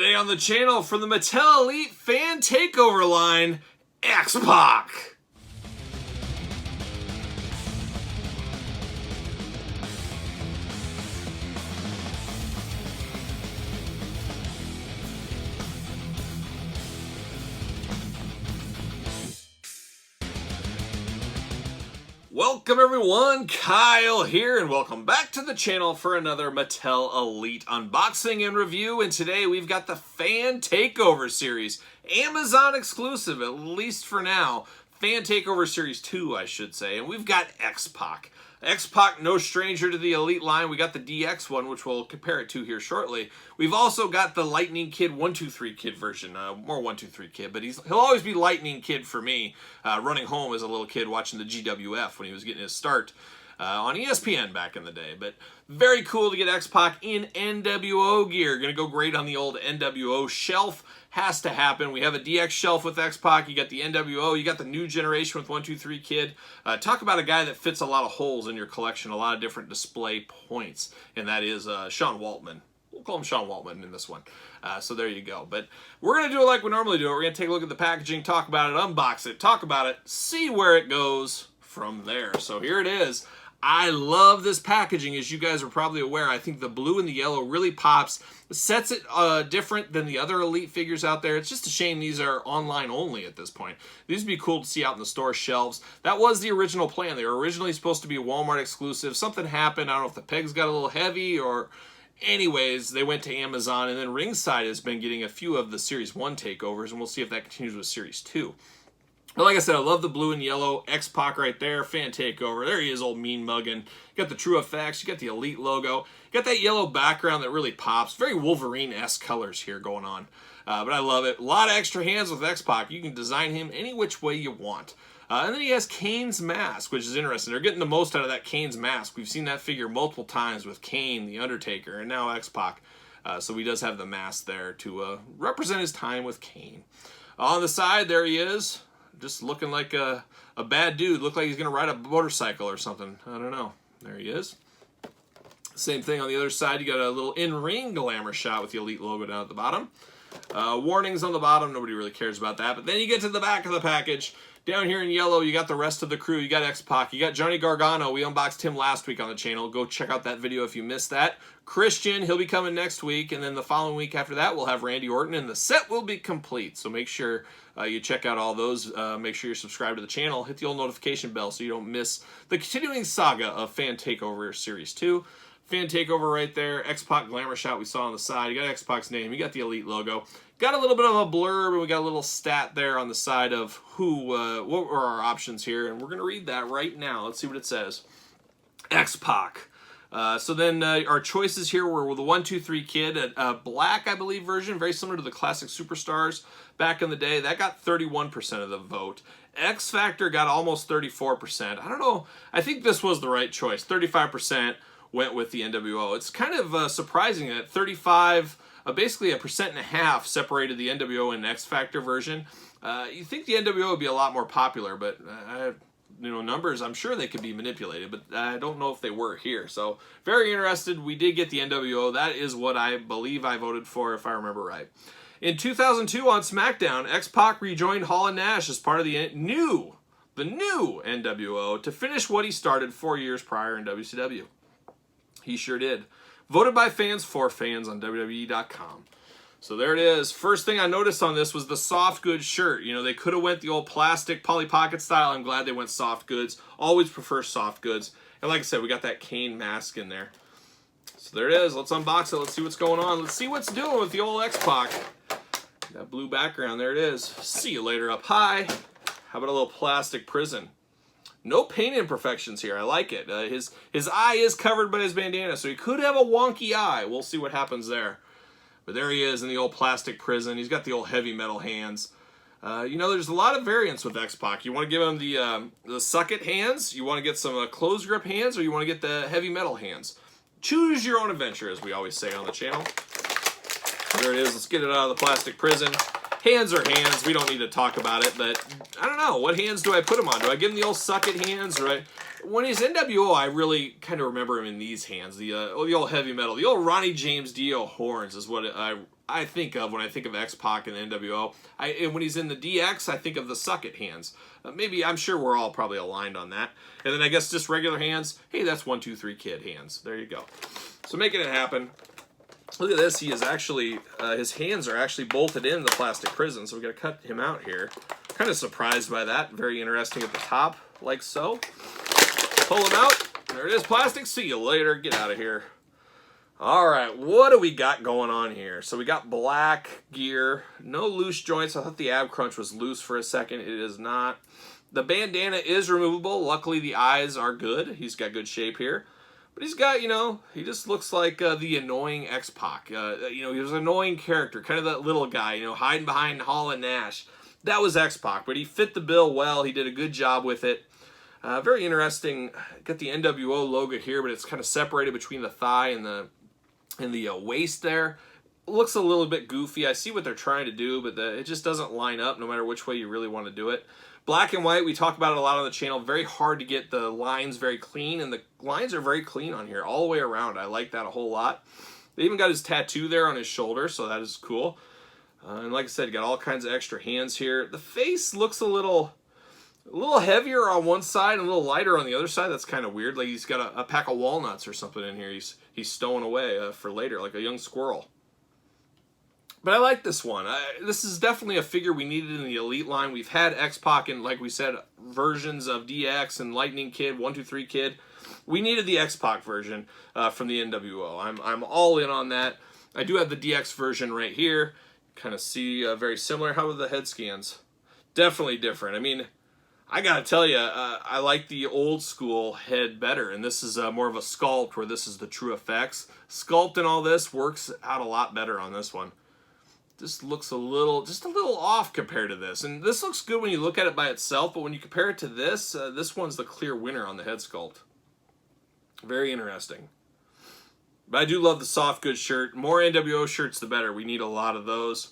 Today on the channel, from the Mattel Elite Fan Takeover line, X-Pac. Welcome everyone, Kyle here, and welcome back to the channel for another Mattel Elite unboxing and review. And today we've got the Fan Takeover series, Amazon exclusive, at least for now. Fan Takeover Series 2, I should say. And we've got X-Pac. X-Pac, no stranger to the Elite line. We got the DX one, which we'll compare it to here shortly. We've also got the Lightning Kid 123 Kid version. More 123 Kid, but he'll always be Lightning Kid for me. Running home as a little kid watching the GWF when he was getting his start on ESPN back in the day. But very cool to get X-Pac in NWO gear. Gonna go great on the old NWO shelf. Has to happen. We have a DX shelf with X-Pac. You got the NWO. You got the new generation with 123 Kid. Talk about a guy that fits a lot of holes in your collection, a lot of different display points, and that is Sean Waltman. We'll call him Sean Waltman in this one. So there you go. But we're going to do it like we normally do it. We're going to take a look at the packaging, talk about it, unbox it, talk about it, see where it goes from there. So here it is. I love this packaging, as you guys are probably aware. I think the blue and the yellow really pops, sets it different than the other Elite figures out there. It's just a shame these are online only at this point. These would be cool to see out in the store shelves. That was the original plan. They were originally supposed to be Walmart exclusive. Something happened. I don't know if the pegs got a little heavy or... Anyways, they went to Amazon, and then Ringside has been getting a few of the Series 1 takeovers, and we'll see if that continues with Series 2. But like I said, I love the blue and yellow. X-Pac right there, Fan Takeover. There he is, old mean muggin'. You got the True Effects, you got the Elite logo. You got that yellow background that really pops. Very Wolverine-esque colors here going on. But I love it. A lot of extra hands with X-Pac. You can design him any which way you want. And then he has Kane's mask, which is interesting. They're getting the most out of that Kane's mask. We've seen that figure multiple times with Kane, The Undertaker, and now X-Pac. So he does have the mask there to represent his time with Kane. On the side, there he is. Just looking like a bad dude. Looked like he's going to ride a motorcycle or something. I don't know. There he is. Same thing on the other side. You got a little in-ring glamour shot with the Elite logo down at the bottom. Warnings on the bottom. Nobody really cares about that. But then you get to the back of the package. Down here in yellow, you got the rest of the crew. You got X-Pac. You got Johnny Gargano. We unboxed him last week on the channel. Go check out that video if you missed that. Christian, he'll be coming next week. And then the following week after that, we'll have Randy Orton. And the set will be complete. So make sure you check out all those. Make sure you're subscribed to the channel. Hit the old notification bell so you don't miss the continuing saga of Fan Takeover Series 2. Fan Takeover right there. X-Pac glamour shot we saw on the side. You got X-Pac's name. You got the Elite logo. Got a little bit of a blurb, and we got a little stat there on the side of what were our options here, and we're going to read that right now. Let's see what it says. X-Pac. So then our choices here were the 123 Kid, a black, I believe, version, very similar to the classic Superstars back in the day. That got 31% of the vote. X Factor got almost 34%. I don't know. I think this was the right choice. 35% went with the NWO. It's kind of surprising that 35, basically 1.5% separated the NWO and X Factor version. You think the NWO would be a lot more popular, but numbers, I'm sure they could be manipulated, but I don't know if they were here. So very interested. We did get the NWO. That is what I believe I voted for, if I remember right. In 2002 on SmackDown, X-Pac rejoined Hall & Nash as part of the new NWO to finish what he started 4 years prior in WCW. He sure did. Voted by fans for fans on WWE.com. So there it is. First thing I noticed on this was the soft goods shirt. You know, they could have went the old plastic Polly Pocket style. I'm glad they went soft goods. Always prefer soft goods. And like I said, we got that Kane mask in there. So there it is. Let's unbox it. Let's see what's going on. Let's see what's doing with the old X-Pac. That blue background. There it is. See you later up high. How about a little plastic prison? No paint imperfections here. I like it. His eye is covered by his bandana, so he could have a wonky eye. We'll see what happens there. But there he is in the old plastic prison. He's got the old heavy metal hands. There's a lot of variants with X-Pac. You want to give him the suck-it hands, you want to get some closed grip hands, or you want to get the heavy metal hands. Choose your own adventure, as we always say on the channel. There it is. Let's get it out of the plastic prison. Hands are hands. We don't need to talk about it, but I don't know. What hands do I put him on? Do I give him the old suck-it hands? Or when he's NWO, I really kind of remember him in these hands. The old heavy metal. The old Ronnie James Dio horns is what I I think of when I think of X-Pac and the NWO. And when he's in the DX, I think of the suck it hands. Maybe, I'm sure we're all probably aligned on that. And then I guess just regular hands. Hey, that's 1, 2, 3 kid hands. There you go. So making it happen. Look at this. He is actually, his hands are actually bolted in the plastic prison. So we got to cut him out here. Kind of surprised by that. Very interesting at the top, like so. Pull him out. There it is, plastic. See you later. Get out of here. All right, what do we got going on here? So we got black gear, no loose joints. I thought the ab crunch was loose for a second. It is not. The bandana is removable. Luckily, the eyes are good. He's got good shape here. But he's got, you know, he just looks like the annoying X-Pac. You know, he was an annoying character, kind of that little guy, you know, hiding behind Hall and Nash. That was X-Pac, but he fit the bill well. He did a good job with it. Very interesting. Got the NWO logo here, but it's kind of separated between the thigh and the waist there. Looks a little bit goofy. I see what they're trying to do, but it just doesn't line up no matter which way you really want to do it. Black and white, we talk about it a lot on the channel. Very hard to get the lines very clean, and the lines are very clean on here all the way around. I like that a whole lot. They even got his tattoo there on his shoulder, so that is cool. And like I said, got all kinds of extra hands here. The face looks a little heavier on one side and a little lighter on the other side. That's kind of weird. Like he's got a pack of walnuts or something in here. He's stowing away for later, like a young squirrel. But I like this one. This is definitely a figure we needed in the Elite line. We've had X-Pac and, like we said, versions of DX and Lightning Kid, 1, 2, 3 Kid. We needed the X-Pac version from the NWO. I'm all in on that. I do have the DX version right here. Kind of see very similar. How are the head scans? Definitely different. I mean, I gotta tell you, I like the old school head better, and this is more of a sculpt where this is the true effects. Sculpt and all this works out a lot better on this one. This looks just a little off compared to this, and this looks good when you look at it by itself, but when you compare it to this, this one's the clear winner on the head sculpt. Very interesting. But I do love the soft goods shirt. More NWO shirts, the better. We need a lot of those.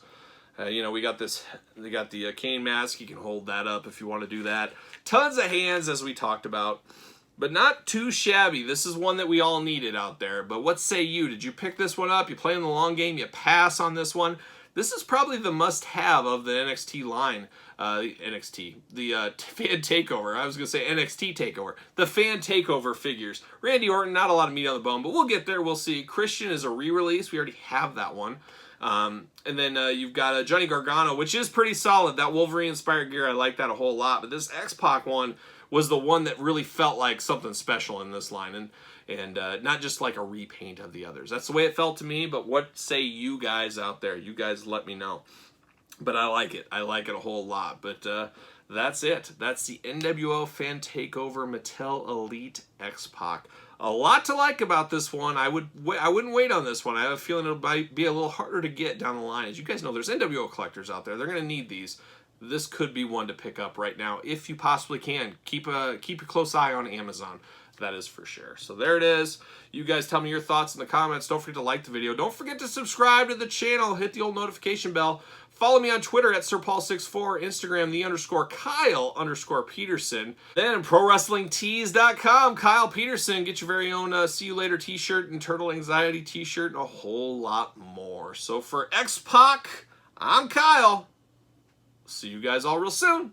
You know, we got this, they got the cane mask. You can hold that up if you want to do that. Tons of hands, as we talked about, but not too shabby. This is one that we all needed out there. But what say you? Did you pick this one up? You play in the long game? You pass on this one? This is probably the must-have of the NXT line. The Fan Takeover. I was going to say NXT Takeover. The Fan Takeover figures. Randy Orton, not a lot of meat on the bone, but we'll get there. We'll see. Christian is a re-release. We already have that one. And then you've got Johnny Gargano, which is pretty solid. That Wolverine-inspired gear, I like that a whole lot. But this X-Pac one was the one that really felt like something special in this line. And not just like a repaint of the others. That's the way it felt to me, but what say you guys out there? You guys let me know. But I like it. I like it a whole lot. But that's it. That's the NWO Fan Takeover Mattel Elite X-Pac. A lot to like about this one. I wouldn't wait on this one. I have a feeling it might be a little harder to get down the line. As you guys know, there's NWO collectors out there. They're going to need these. This could be one to pick up right now if you possibly can. Keep a close eye on Amazon. That is for sure. So there it is. You guys tell me your thoughts in the comments. Don't forget to like the video. Don't forget to subscribe to the channel. Hit the old notification bell. Follow me on Twitter at SirPaul64, Instagram _Kyle_Peterson. Then ProWrestlingTees.com. Kyle Peterson. Get your very own See You Later t-shirt and Turtle Anxiety t-shirt and a whole lot more. So for X-Pac, I'm Kyle. See you guys all real soon.